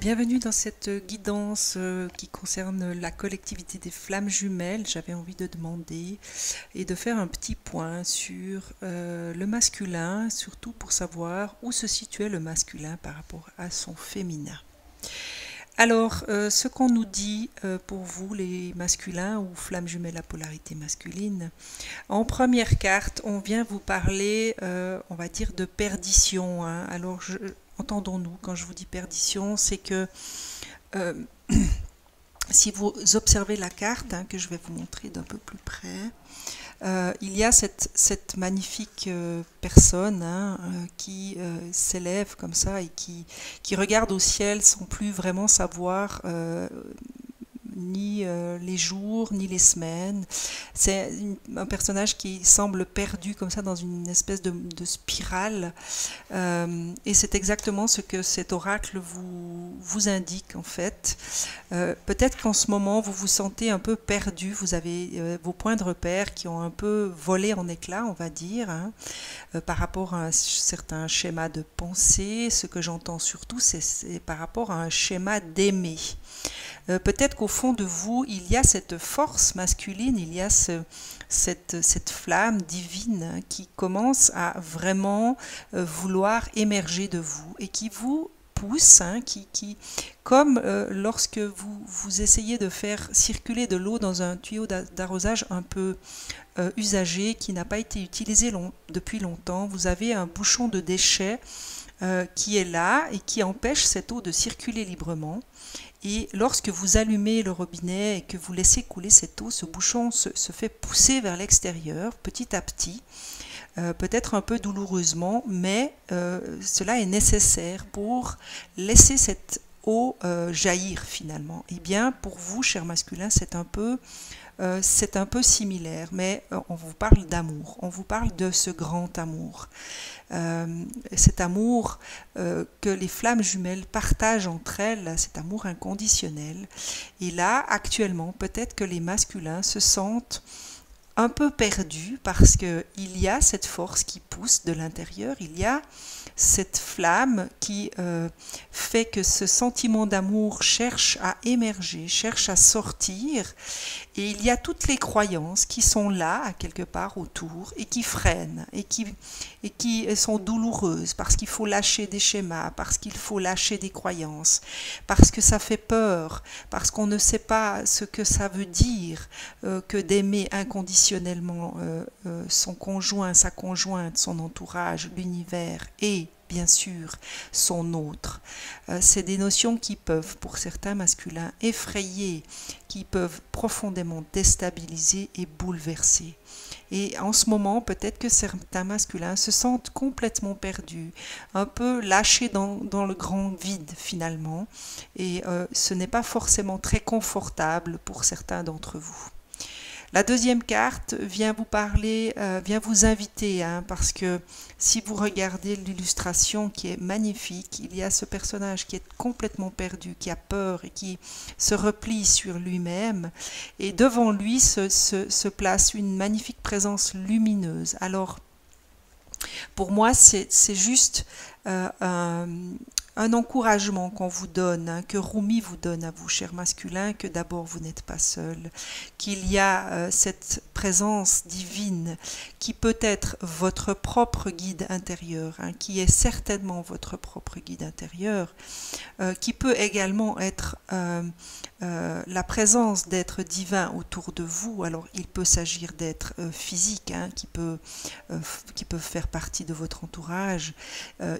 Bienvenue dans cette guidance qui concerne la collectivité des flammes jumelles. J'avais envie de demander et de faire un petit point sur le masculin, surtout pour savoir où se situait le masculin par rapport à son féminin. Alors, ce qu'on nous dit pour vous, les masculins ou flammes jumelles à polarité masculine, en première carte, on vient vous parler, on va dire, de perdition. Alors, entendons-nous, quand je vous dis perdition, c'est que si vous observez la carte, que je vais vous montrer d'un peu plus près, il y a cette magnifique personne qui s'élève comme ça et qui regarde au ciel sans plus vraiment savoir ni les jours, ni les semaines. C'est un personnage qui semble perdu comme ça dans une espèce de spirale. Et c'est exactement ce que cet oracle vous indique en fait. Peut-être qu'en ce moment, vous vous sentez un peu perdu. Vous avez vos points de repère qui ont un peu volé en éclats, on va dire, par rapport à un certain schéma de pensée. Ce que j'entends surtout, c'est par rapport à un schéma d'aimer. Peut-être qu'au fond de vous, il y a cette force masculine, il y a cette flamme divine qui commence à vraiment vouloir émerger de vous et qui vous pousse, comme lorsque vous essayez de faire circuler de l'eau dans un tuyau d'arrosage un peu usagé, qui n'a pas été utilisé depuis longtemps, vous avez un bouchon de déchets qui est là et qui empêche cette eau de circuler librement. Et lorsque vous allumez le robinet et que vous laissez couler cette eau, ce bouchon se fait pousser vers l'extérieur petit à petit, peut-être un peu douloureusement, mais cela est nécessaire pour laisser cette eau jaillir finalement. Et bien pour vous, cher masculin, c'est un peu similaire, mais on vous parle d'amour, on vous parle de ce grand amour. Cet amour que les flammes jumelles partagent entre elles, cet amour inconditionnel. Et là, actuellement, peut-être que les masculins se sentent un peu perdus parce qu'il y a cette force qui pousse de l'intérieur, il y a cette flamme qui fait que ce sentiment d'amour cherche à émerger, cherche à sortir, et il y a toutes les croyances qui sont là, à quelque part autour, et qui freinent, et qui sont douloureuses, parce qu'il faut lâcher des schémas, parce qu'il faut lâcher des croyances, parce que ça fait peur, parce qu'on ne sait pas ce que ça veut dire que d'aimer inconditionnellement son conjoint, sa conjointe, son entourage, l'univers et bien sûr son autre. C'est des notions qui peuvent, pour certains masculins, effrayer, qui peuvent profondément déstabiliser et bouleverser. Et en ce moment, peut-être que certains masculins se sentent complètement perdus, un peu lâchés dans le grand vide finalement, et ce n'est pas forcément très confortable pour certains d'entre vous. La deuxième carte vient vous parler, vient vous inviter, parce que si vous regardez l'illustration qui est magnifique, il y a ce personnage qui est complètement perdu, qui a peur et qui se replie sur lui-même, et devant lui se place une magnifique présence lumineuse. Alors, pour moi, c'est juste un encouragement qu'on vous donne, que Rumi vous donne à vous, chers masculins, que d'abord vous n'êtes pas seul, qu'il y a cette présence divine qui peut être votre propre guide intérieur, qui est certainement votre propre guide intérieur, qui peut également être la présence d'êtres divins autour de vous. Alors il peut s'agir d'êtres physiques qui peuvent faire partie de votre entourage,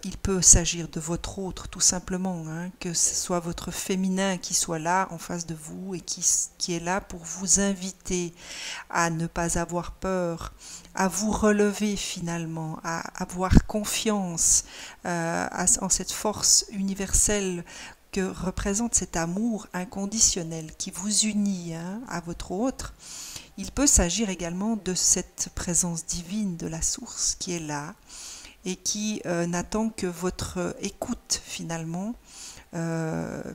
il peut s'agir de votre autre tout simplement, que ce soit votre féminin qui soit là en face de vous et qui est là pour vous inviter à ne pas avoir peur, à vous relever finalement, à avoir confiance en cette force universelle que représente cet amour inconditionnel qui vous unit à votre autre. Il peut s'agir également de cette présence divine de la source qui est là et qui n'attend que votre écoute finalement,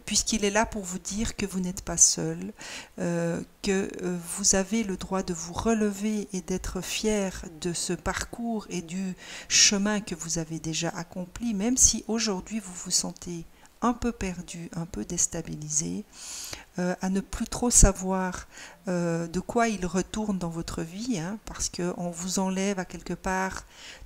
puisqu'il est là pour vous dire que vous n'êtes pas seul, que vous avez le droit de vous relever et d'être fier de ce parcours et du chemin que vous avez déjà accompli, même si aujourd'hui vous vous sentez un peu perdu, un peu déstabilisé, à ne plus trop savoir de quoi il retourne dans votre vie, hein, parce qu'on vous enlève à quelque part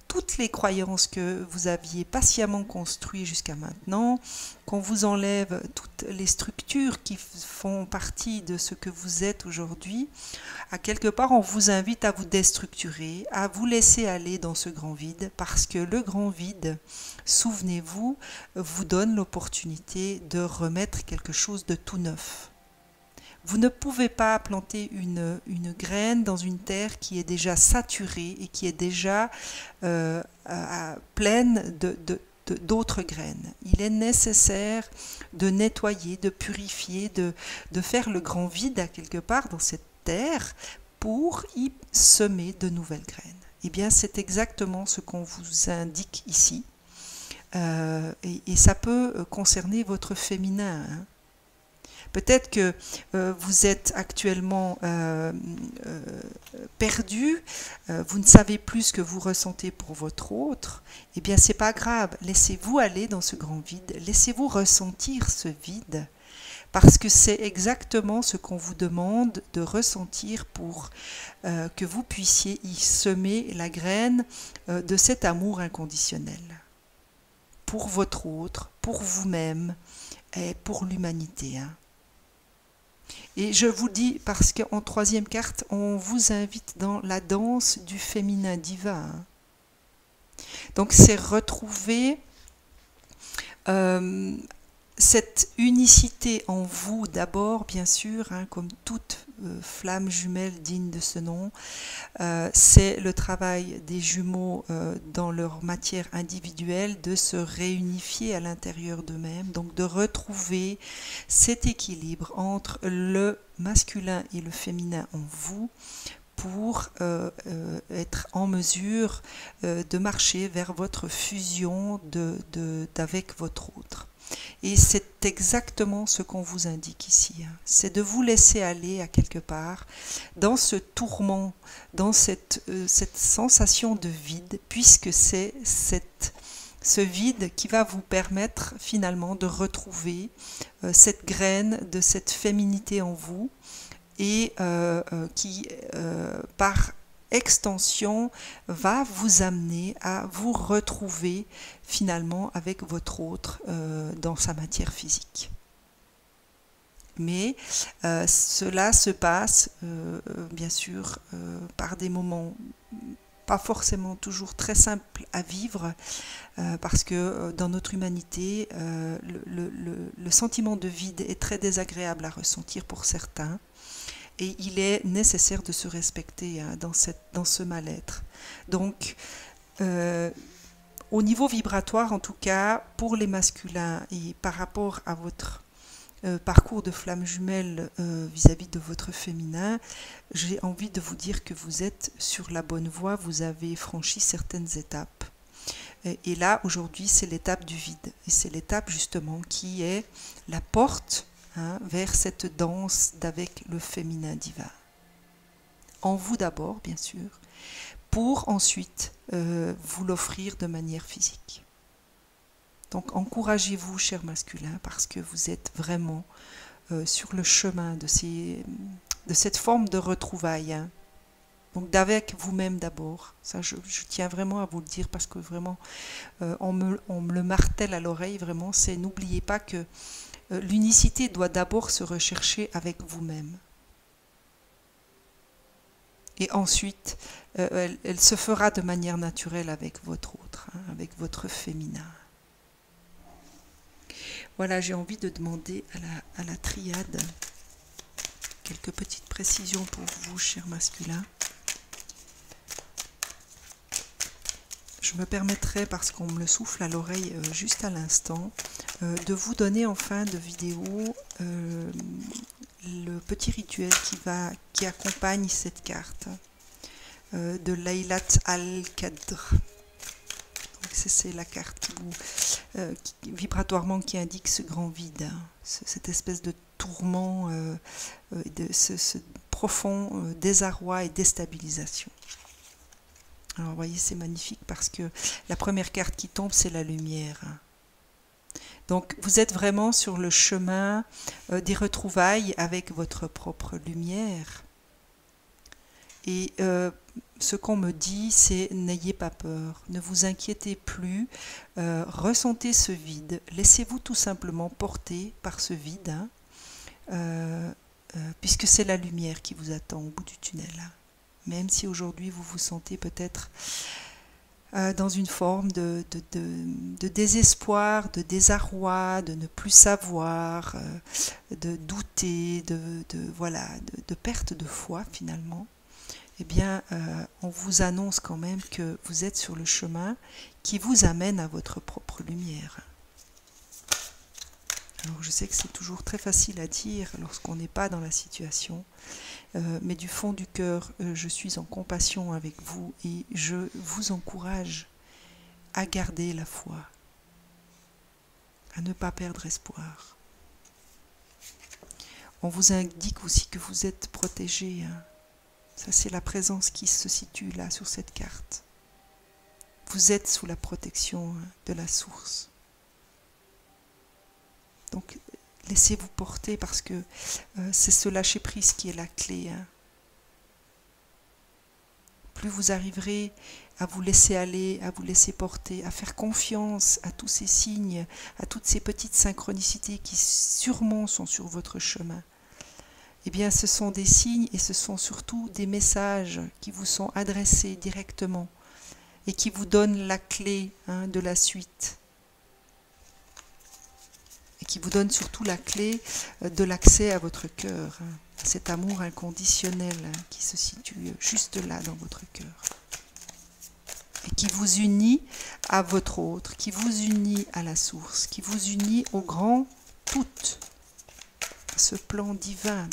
toutes les croyances que vous aviez patiemment construites jusqu'à maintenant, qu'on vous enlève toutes les structures qui font partie de ce que vous êtes aujourd'hui. À quelque part, on vous invite à vous déstructurer, à vous laisser aller dans ce grand vide, parce que le grand vide, souvenez-vous, vous donne l'opportunité de remettre quelque chose de tout neuf. Vous ne pouvez pas planter une graine dans une terre qui est déjà saturée et qui est déjà pleine d'autres graines. Il est nécessaire de nettoyer, de purifier, de faire le grand vide à quelque part dans cette terre pour y semer de nouvelles graines. Eh bien, c'est exactement ce qu'on vous indique ici. Et ça peut concerner votre féminin, hein. Peut-être que vous êtes actuellement perdu, vous ne savez plus ce que vous ressentez pour votre autre. Eh bien, c'est pas grave. Laissez-vous aller dans ce grand vide. Laissez-vous ressentir ce vide. Parce que c'est exactement ce qu'on vous demande de ressentir pour que vous puissiez y semer la graine de cet amour inconditionnel. Pour votre autre, pour vous-même et pour l'humanité, hein. Et je vous dis, parce qu'en troisième carte, on vous invite dans la danse du féminin divin. Donc c'est retrouver cette unicité en vous d'abord, bien sûr, hein, comme toute flamme jumelle digne de ce nom. C'est le travail des jumeaux dans leur matière individuelle de se réunifier à l'intérieur d'eux-mêmes, donc de retrouver cet équilibre entre le masculin et le féminin en vous pour être en mesure de marcher vers votre fusion avec votre autre. Et c'est exactement ce qu'on vous indique ici, hein. C'est de vous laisser aller à quelque part dans ce tourment, dans cette sensation de vide, puisque c'est ce vide qui va vous permettre finalement de retrouver cette graine de cette féminité en vous et qui, par extension, va vous amener à vous retrouver finalement avec votre autre dans sa matière physique. Mais cela se passe bien sûr par des moments pas forcément toujours très simples à vivre, parce que dans notre humanité, le sentiment de vide est très désagréable à ressentir pour certains. Et il est nécessaire de se respecter, hein, dans ce mal-être. Donc, au niveau vibratoire, en tout cas, pour les masculins et par rapport à votre parcours de flamme jumelle vis-à-vis de votre féminin, j'ai envie de vous dire que vous êtes sur la bonne voie, vous avez franchi certaines étapes. Et là, aujourd'hui, c'est l'étape du vide. Et c'est l'étape, justement, qui est la porte, hein, vers cette danse d'avec le féminin divin. En vous d'abord, bien sûr, pour ensuite vous l'offrir de manière physique. Donc encouragez-vous, chers masculins, parce que vous êtes vraiment sur le chemin de cette forme de retrouvailles, hein. Donc d'avec vous-même d'abord. Ça, je tiens vraiment à vous le dire, parce que vraiment, on me le martèle à l'oreille, vraiment, c'est n'oubliez pas que l'unicité doit d'abord se rechercher avec vous-même. Et ensuite, elle se fera de manière naturelle avec votre autre, hein, avec votre féminin. Voilà, j'ai envie de demander à la triade quelques petites précisions pour vous, chers masculins. Je me permettrai, parce qu'on me le souffle à l'oreille juste à l'instant, de vous donner en fin de vidéo le petit rituel qui accompagne cette carte de Laylat al-Qadr. C'est la carte vibratoirement qui indique ce grand vide, hein, cette espèce de tourment, de ce profond désarroi et déstabilisation. Alors vous voyez, c'est magnifique parce que la première carte qui tombe, c'est la lumière. Donc vous êtes vraiment sur le chemin des retrouvailles avec votre propre lumière. Et ce qu'on me dit, c'est n'ayez pas peur, ne vous inquiétez plus, ressentez ce vide, laissez-vous tout simplement porter par ce vide, hein, puisque c'est la lumière qui vous attend au bout du tunnel. Hein. Même si aujourd'hui vous vous sentez peut-être dans une forme de désespoir, de désarroi, de ne plus savoir, de douter, voilà, de perte de foi finalement, eh bien, on vous annonce quand même que vous êtes sur le chemin qui vous amène à votre propre lumière. Alors, je sais que c'est toujours très facile à dire lorsqu'on n'est pas dans la situation, mais du fond du cœur, je suis en compassion avec vous et je vous encourage à garder la foi, à ne pas perdre espoir. On vous indique aussi que vous êtes protégé, hein. Ça, c'est la présence qui se situe là sur cette carte. Vous êtes sous la protection de la source. Donc, laissez-vous porter parce que c'est ce lâcher-prise qui est la clé. Hein. Plus vous arriverez à vous laisser aller, à vous laisser porter, à faire confiance à tous ces signes, à toutes ces petites synchronicités qui sûrement sont sur votre chemin, eh bien, ce sont des signes et ce sont surtout des messages qui vous sont adressés directement et qui vous donnent la clé de la suite. Et qui vous donnent surtout la clé de l'accès à votre cœur, à cet amour inconditionnel qui se situe juste là dans votre cœur. Et qui vous unit à votre autre, qui vous unit à la source, qui vous unit au grand tout. Ce plan divin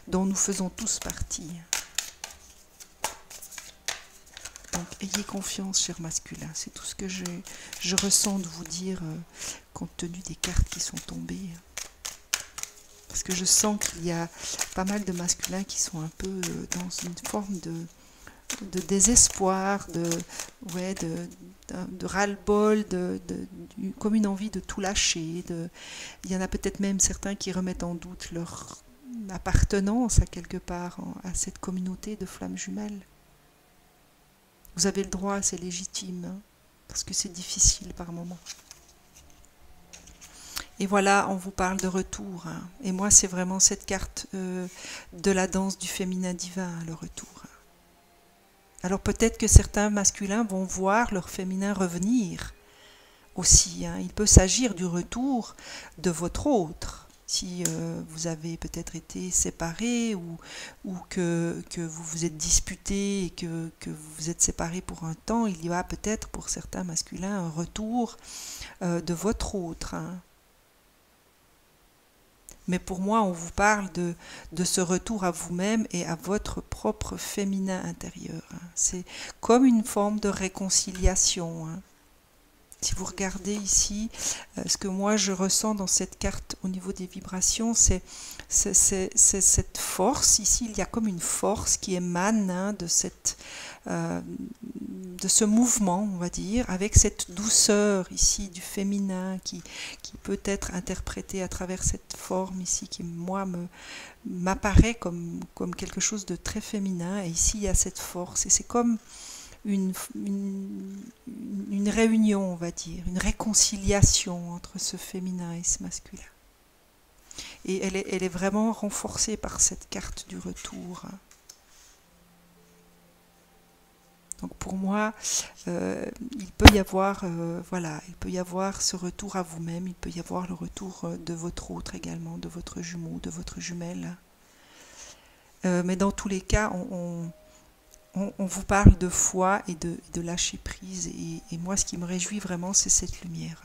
dont nous faisons tous partie. Donc, ayez confiance, chers masculins. C'est tout ce que je ressens de vous dire, compte tenu des cartes qui sont tombées. Parce que je sens qu'il y a pas mal de masculins qui sont un peu dans une forme de désespoir, de ras-le-bol, comme une envie de tout lâcher. Il y en a peut-être même certains qui remettent en doute leur appartenance à quelque part à cette communauté de flammes jumelles. Vous avez le droit, c'est légitime, hein, parce que c'est difficile par moments. Et voilà, on vous parle de retour. Hein, et moi, c'est vraiment cette carte de la danse du féminin divin, le retour. Alors peut-être que certains masculins vont voir leur féminin revenir aussi. Hein. Il peut s'agir du retour de votre autre. Si vous avez peut-être été séparés ou que vous vous êtes disputés et que vous vous êtes séparés pour un temps, il y a peut-être pour certains masculins un retour de votre autre. Hein. Mais pour moi, on vous parle de ce retour à vous-même et à votre propre féminin intérieur. Hein. C'est comme une forme de réconciliation. Hein. Si vous regardez ici, ce que moi je ressens dans cette carte au niveau des vibrations, c'est cette force. Ici, il y a comme une force qui émane de ce mouvement, on va dire, avec cette douceur ici du féminin qui peut être interprétée à travers cette forme ici qui, moi, m'apparaît comme quelque chose de très féminin. Et ici, il y a cette force. Et c'est comme une réunion, on va dire, une réconciliation entre ce féminin et ce masculin. Et elle est vraiment renforcée par cette carte du retour. Donc pour moi, il peut y avoir, il peut y avoir ce retour à vous-même, il peut y avoir le retour de votre autre également, de votre jumeau, de votre jumelle. Mais dans tous les cas, on vous parle de foi et de lâcher prise. Et moi, ce qui me réjouit vraiment, c'est cette lumière.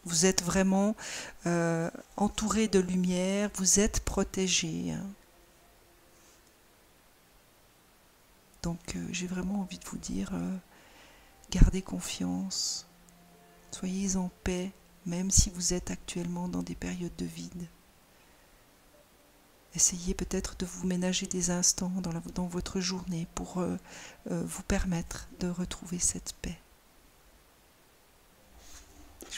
Vous êtes vraiment entouré de lumière, vous êtes protégé. Hein. Donc j'ai vraiment envie de vous dire, gardez confiance, soyez en paix, même si vous êtes actuellement dans des périodes de vide. Essayez peut-être de vous ménager des instants dans votre journée pour vous permettre de retrouver cette paix.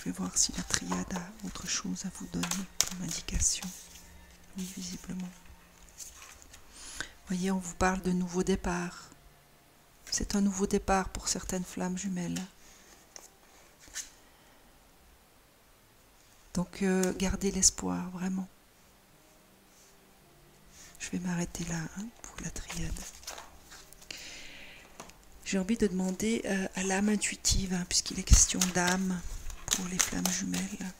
vais voir si la triade a autre chose à vous donner comme indication. Oui, visiblement. Voyez, on vous parle de nouveau départ. C'est un nouveau départ pour certaines flammes jumelles. Donc, gardez l'espoir, vraiment. Je vais m'arrêter là pour la triade. J'ai envie de demander à l'âme intuitive, puisqu'il est question d'âme pour les flammes jumelles.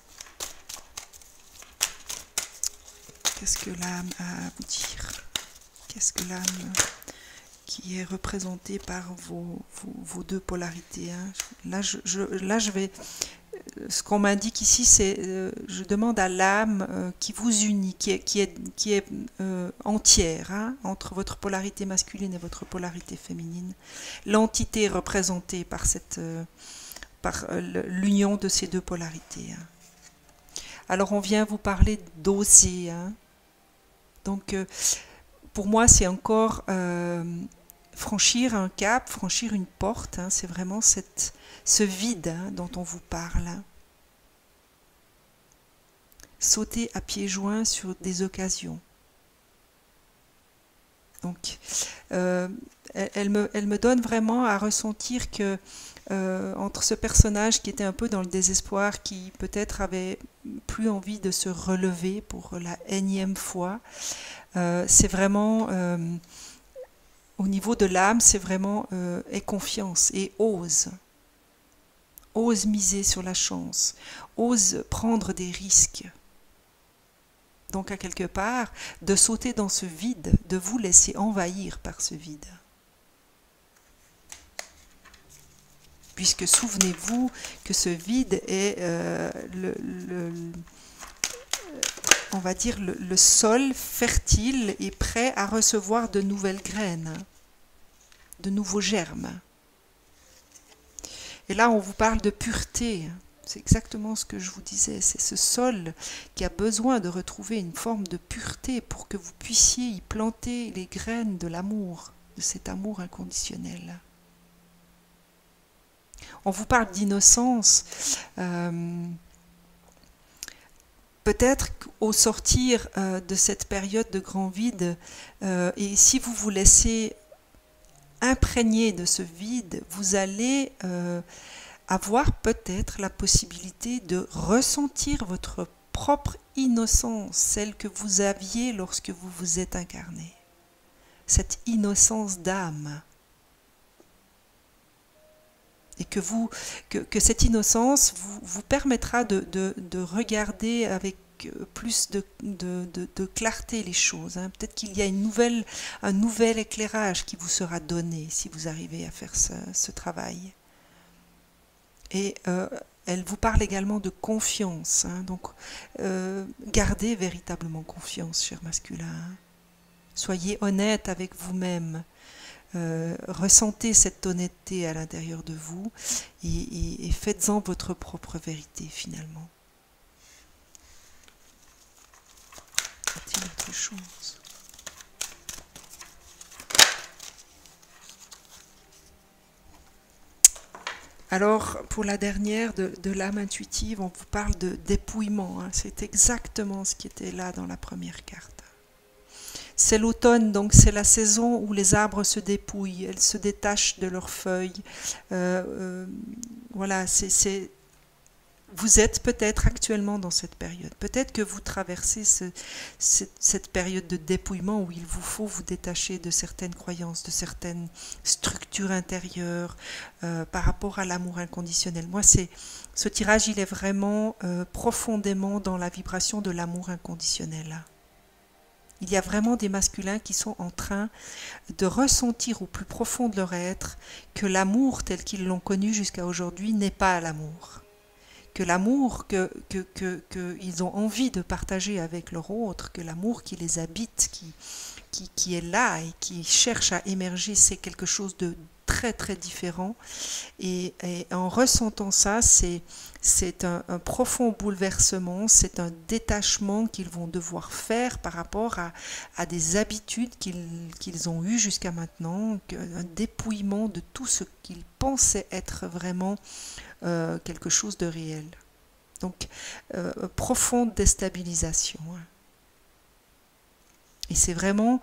Qu'est-ce que l'âme a à vous dire? Qu'est-ce que l'âme qui est représentée par vos deux polarités? Là, je vais... Ce qu'on m'indique ici, c'est je demande à l'âme qui vous unit, qui est entière, entre votre polarité masculine et votre polarité féminine. L'entité représentée par l'union de ces deux polarités. Alors on vient vous parler d'oser. Donc pour moi, c'est encore franchir un cap, franchir une porte. C'est vraiment ce vide dont on vous parle. Sauter à pieds joints sur des occasions. Donc, elle me donne vraiment à ressentir que entre ce personnage qui était un peu dans le désespoir, qui peut-être avait plus envie de se relever pour la énième fois, c'est vraiment, au niveau de l'âme, c'est vraiment aie confiance et ose. Ose miser sur la chance, ose prendre des risques. Donc à quelque part, de sauter dans ce vide, de vous laisser envahir par ce vide. Puisque souvenez-vous que ce vide est on va dire le sol fertile et prêt à recevoir de nouvelles graines, de nouveaux germes. Et là, on vous parle de pureté. C'est exactement ce que je vous disais. C'est ce sol qui a besoin de retrouver une forme de pureté pour que vous puissiez y planter les graines de l'amour, de cet amour inconditionnel. On vous parle d'innocence. Peut-être qu'au sortir de cette période de grand vide, et si vous vous laissez imprégné de ce vide, vous allez avoir peut-être la possibilité de ressentir votre propre innocence, celle que vous aviez lorsque vous vous êtes incarné. Cette innocence d'âme. Et que cette innocence vous permettra de regarder avec plus de clarté les choses. Peut-être qu'il y a un nouvel éclairage qui vous sera donné si vous arrivez à faire ce travail. Et elle vous parle également de confiance. Donc, gardez véritablement confiance, cher masculin. Soyez honnête avec vous-même. Ressentez cette honnêteté à l'intérieur de vous et faites-en votre propre vérité finalement. Y a-t-il autre chose? Alors, pour la dernière de l'âme intuitive, on vous parle de dépouillement. C'est exactement ce qui était là dans la première carte. C'est l'automne, donc c'est la saison où les arbres se dépouillent, elles se détachent de leurs feuilles. Voilà, vous êtes peut-être actuellement dans cette période. Peut-être que vous traversez cette période de dépouillement où il vous faut vous détacher de certaines croyances, de certaines structures intérieures par rapport à l'amour inconditionnel. Moi, ce tirage, il est vraiment profondément dans la vibration de l'amour inconditionnel. Il y a vraiment des masculins qui sont en train de ressentir au plus profond de leur être que l'amour tel qu'ils l'ont connu jusqu'à aujourd'hui n'est pas l'amour. Que l'amour qu'ils ont envie de partager avec leur autre, que l'amour qui les habite, qui est là et qui cherche à émerger, c'est quelque chose de très très différent. Et en ressentant ça, c'est un profond bouleversement, c'est un détachement qu'ils vont devoir faire par rapport à des habitudes qu'ils ont eues jusqu'à maintenant, un dépouillement de tout ce qu'ils pensaient être vraiment quelque chose de réel. Donc, profonde déstabilisation. Et c'est vraiment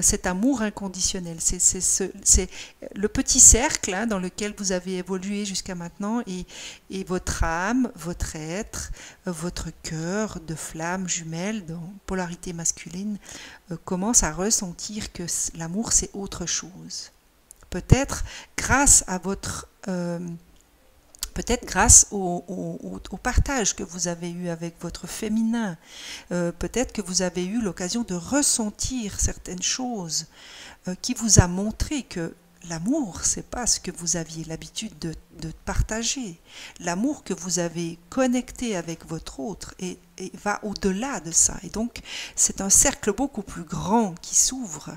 cet amour inconditionnel. C'est le petit cercle dans lequel vous avez évolué jusqu'à maintenant, et votre âme, votre être, votre cœur de flamme jumelle, de polarité masculine, commence à ressentir que l'amour, c'est autre chose. Peut-être grâce à votre... peut-être grâce au partage que vous avez eu avec votre féminin, peut-être que vous avez eu l'occasion de ressentir certaines choses qui vous a montré que l'amour, c'est pas ce que vous aviez l'habitude de partager. L'amour que vous avez connecté avec votre autre et va au-delà de ça. Et donc, c'est un cercle beaucoup plus grand qui s'ouvre,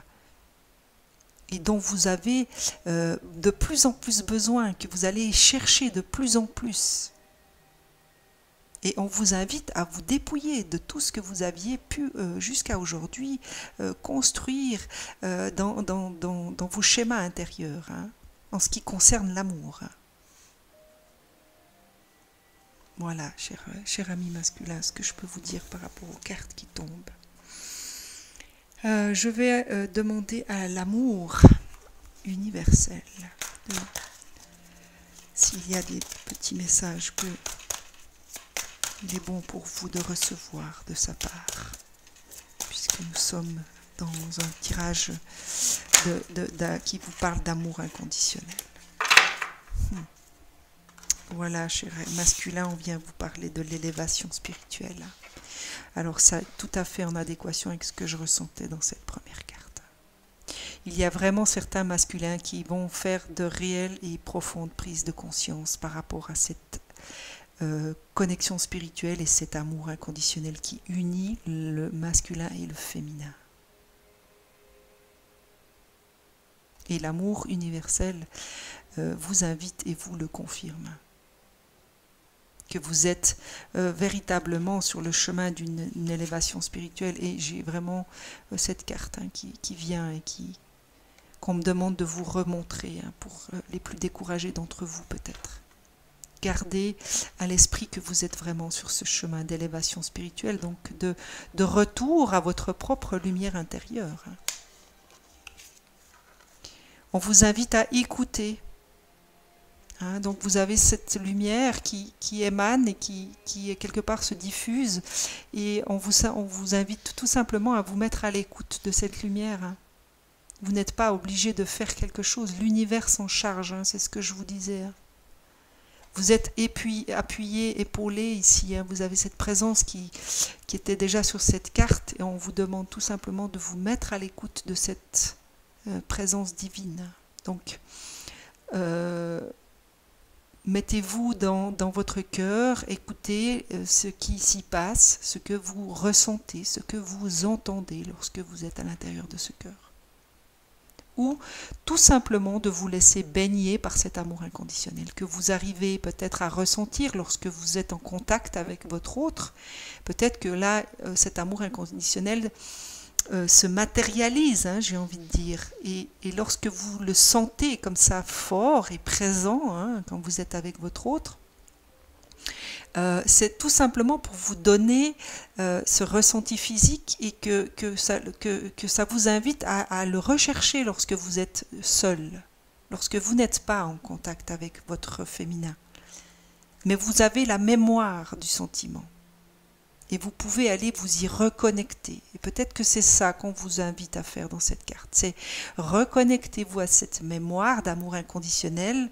et dont vous avez de plus en plus besoin, que vous allez chercher de plus en plus. Et on vous invite à vous dépouiller de tout ce que vous aviez pu jusqu'à aujourd'hui construire dans vos schémas intérieurs, en ce qui concerne l'amour. Voilà, cher ami masculin, ce que je peux vous dire par rapport aux cartes qui tombent. Je vais demander à l'amour universel s'il y a des petits messages que il est bon pour vous de recevoir de sa part, puisque nous sommes dans un tirage qui vous parle d'amour inconditionnel. Voilà, cher masculin, on vient vous parler de l'élévation spirituelle. Alors ça, tout à fait en adéquation avec ce que je ressentais dans cette première carte. Il y a vraiment certains masculins qui vont faire de réelles et profondes prises de conscience par rapport à cette connexion spirituelle et cet amour inconditionnel qui unit le masculin et le féminin. Et l'amour universel vous invite et vous le confirme. Que vous êtes véritablement sur le chemin d'une élévation spirituelle. Et j'ai vraiment cette carte qui vient et qu'on me demande de vous remontrer pour les plus découragés d'entre vous peut-être. Gardez à l'esprit que vous êtes vraiment sur ce chemin d'élévation spirituelle, donc de retour à votre propre lumière intérieure. On vous invite à écouter. Donc vous avez cette lumière qui émane et qui quelque part se diffuse, et on vous invite tout simplement à vous mettre à l'écoute de cette lumière. Vous n'êtes pas obligé de faire quelque chose, l'univers s'en charge, c'est ce que je vous disais. Vous êtes appuyé, épaulé ici, vous avez cette présence qui était déjà sur cette carte, et on vous demande tout simplement de vous mettre à l'écoute de cette présence divine. Donc, mettez-vous dans votre cœur, écoutez ce qui s'y passe, ce que vous ressentez, ce que vous entendez lorsque vous êtes à l'intérieur de ce cœur. Ou tout simplement de vous laisser baigner par cet amour inconditionnel que vous arrivez peut-être à ressentir lorsque vous êtes en contact avec votre autre. Peut-être que là, cet amour inconditionnel se matérialise, j'ai envie de dire, et lorsque vous le sentez comme ça fort et présent, quand vous êtes avec votre autre, c'est tout simplement pour vous donner ce ressenti physique, et que ça vous invite à le rechercher lorsque vous êtes seul, lorsque vous n'êtes pas en contact avec votre féminin, mais vous avez la mémoire du sentiment. Et vous pouvez aller vous y reconnecter. Et peut-être que c'est ça qu'on vous invite à faire dans cette carte. C'est reconnectez-vous à cette mémoire d'amour inconditionnel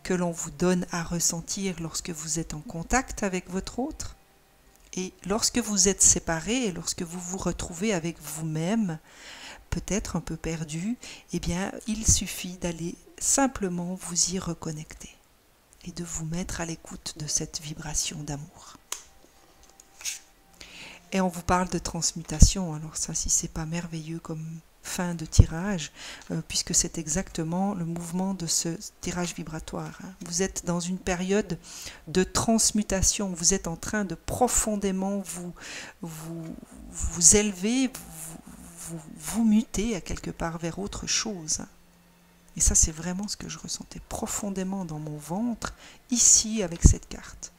que l'on vous donne à ressentir lorsque vous êtes en contact avec votre autre. Et lorsque vous êtes séparés et lorsque vous vous retrouvez avec vous-même, peut-être un peu perdu, eh bien, il suffit d'aller simplement vous y reconnecter et de vous mettre à l'écoute de cette vibration d'amour. Et on vous parle de transmutation, alors ça, si c'est pas merveilleux comme fin de tirage, puisque c'est exactement le mouvement de ce tirage vibratoire. Vous êtes dans une période de transmutation, vous êtes en train de profondément vous élever, vous muter à quelque part vers autre chose. Et ça, c'est vraiment ce que je ressentais profondément dans mon ventre, ici, avec cette carte.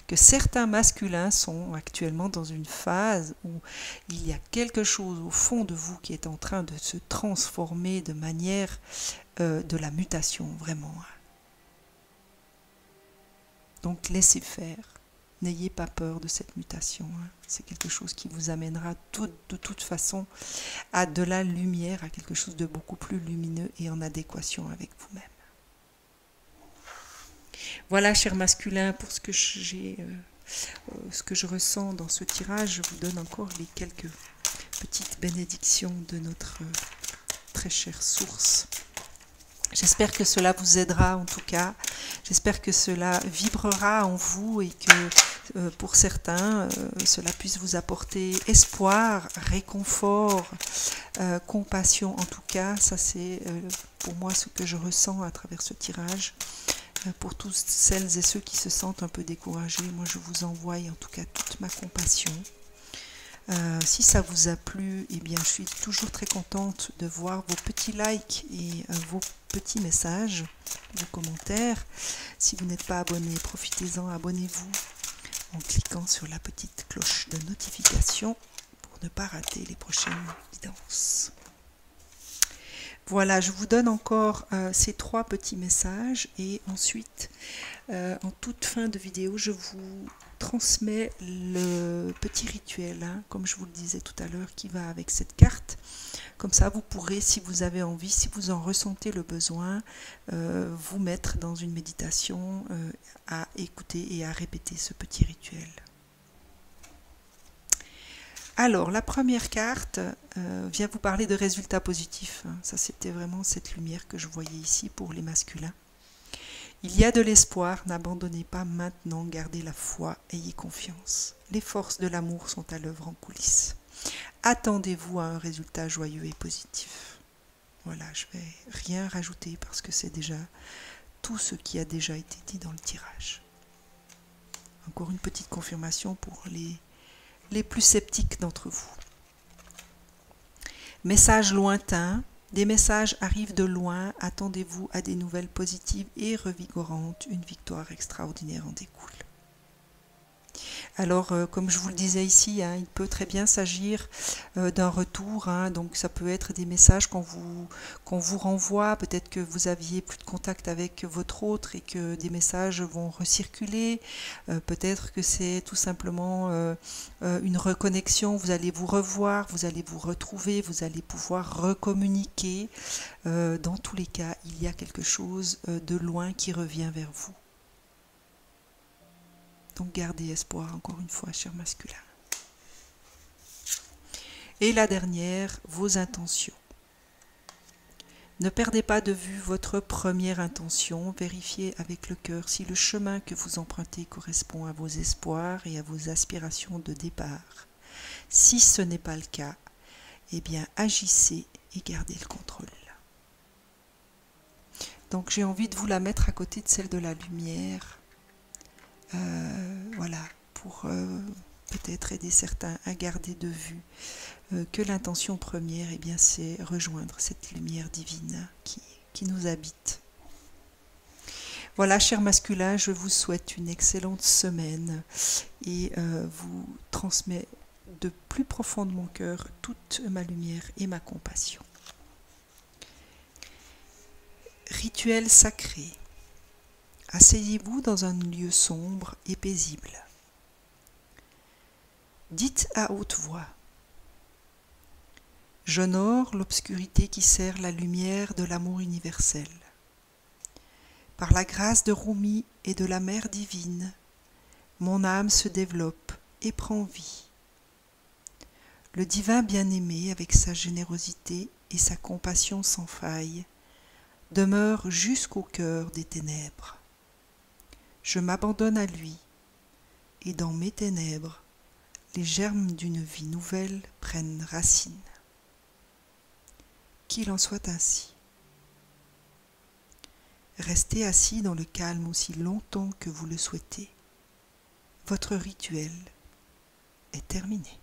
que certains masculins sont actuellement dans une phase où il y a quelque chose au fond de vous qui est en train de se transformer de manière de la mutation, vraiment. Donc laissez faire, n'ayez pas peur de cette mutation. C'est quelque chose qui vous amènera de toute façon à de la lumière, à quelque chose de beaucoup plus lumineux et en adéquation avec vous-même. Voilà, chers masculins, pour ce que je ressens dans ce tirage. Je vous donne encore les quelques petites bénédictions de notre très chère source. J'espère que cela vous aidera en tout cas. J'espère que cela vibrera en vous et que pour certains, cela puisse vous apporter espoir, réconfort, compassion. En tout cas, ça c'est pour moi ce que je ressens à travers ce tirage. Pour toutes celles et ceux qui se sentent un peu découragés, moi je vous envoie en tout cas toute ma compassion. Si ça vous a plu, eh bien, je suis toujours très contente de voir vos petits likes et vos petits messages, vos commentaires. Si vous n'êtes pas abonné, profitez-en, abonnez-vous en cliquant sur la petite cloche de notification pour ne pas rater les prochaines guidances. Voilà, je vous donne encore ces 3 petits messages et ensuite, en toute fin de vidéo, je vous transmets le petit rituel, comme je vous le disais tout à l'heure, qui va avec cette carte. Comme ça, vous pourrez, si vous avez envie, si vous en ressentez le besoin, vous mettre dans une méditation à écouter et à répéter ce petit rituel. Alors, la première carte vient vous parler de résultats positifs. Ça, c'était vraiment cette lumière que je voyais ici pour les masculins. Il y a de l'espoir, n'abandonnez pas maintenant, gardez la foi, ayez confiance. Les forces de l'amour sont à l'œuvre en coulisses. Attendez-vous à un résultat joyeux et positif. Voilà, je ne vais rien rajouter parce que c'est déjà tout ce qui a déjà été dit dans le tirage. Encore une petite confirmation pour les plus sceptiques d'entre vous. Message lointain. Des messages arrivent de loin, attendez-vous à des nouvelles positives et revigorantes, une victoire extraordinaire en découle. Alors, comme je vous le disais ici, il peut très bien s'agir d'un retour, donc ça peut être des messages qu'on vous renvoie, peut-être que vous aviez plus de contact avec votre autre et que des messages vont recirculer, peut-être que c'est tout simplement une reconnexion, vous allez vous revoir, vous allez vous retrouver, vous allez pouvoir recommuniquer. Dans tous les cas, il y a quelque chose de loin qui revient vers vous. Donc gardez espoir, encore une fois, chers masculins. Et la dernière, vos intentions. Ne perdez pas de vue votre première intention, vérifiez avec le cœur si le chemin que vous empruntez correspond à vos espoirs et à vos aspirations de départ. Si ce n'est pas le cas, eh bien agissez et gardez le contrôle. Donc j'ai envie de vous la mettre à côté de celle de la lumière. Voilà, pour peut-être aider certains à garder de vue que l'intention première, eh bien, c'est rejoindre cette lumière divine qui nous habite. Voilà, chers masculins, je vous souhaite une excellente semaine et vous transmets de plus profond de mon cœur toute ma lumière et ma compassion. Rituel sacré. Asseyez-vous dans un lieu sombre et paisible. Dites à haute voix. J'honore l'obscurité qui sert la lumière de l'amour universel. Par la grâce de Rumi et de la Mère divine, mon âme se développe et prend vie. Le divin bien-aimé, avec sa générosité et sa compassion sans faille, demeure jusqu'au cœur des ténèbres. Je m'abandonne à lui, et dans mes ténèbres, les germes d'une vie nouvelle prennent racine. Qu'il en soit ainsi. Restez assis dans le calme aussi longtemps que vous le souhaitez. Votre rituel est terminé.